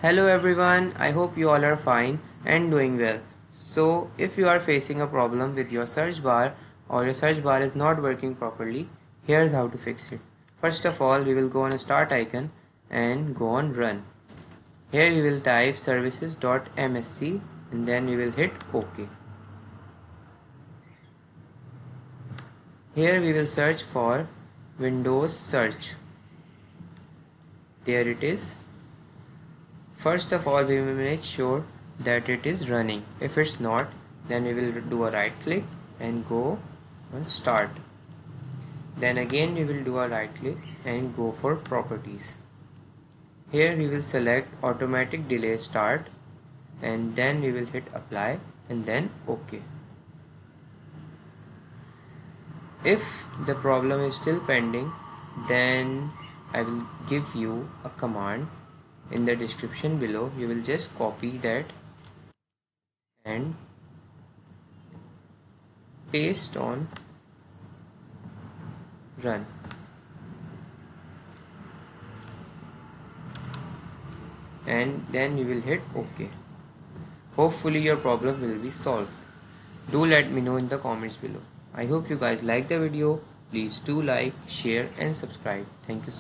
Hello everyone, I hope you all are fine and doing well. So if you are facing a problem with your search bar or your search bar is not working properly, here's how to fix it. First of all, we will go on a start icon and go on run. Here you will type services.msc and then you will hit OK. Here we will search for Windows search. There it is. First of all, we will make sure that it is running. If it's not, then we will do a right click and go on start. Then again we will do a right click and go for properties. Here we will select automatic delay start and then we will hit apply and then OK. If the problem is still pending, then I will give you a command in the description below. You will just copy that and paste on run. And then you will hit OK. Hopefully your problem will be solved. Do let me know in the comments below. I hope you guys like the video. Please do like, share and subscribe. Thank you so much.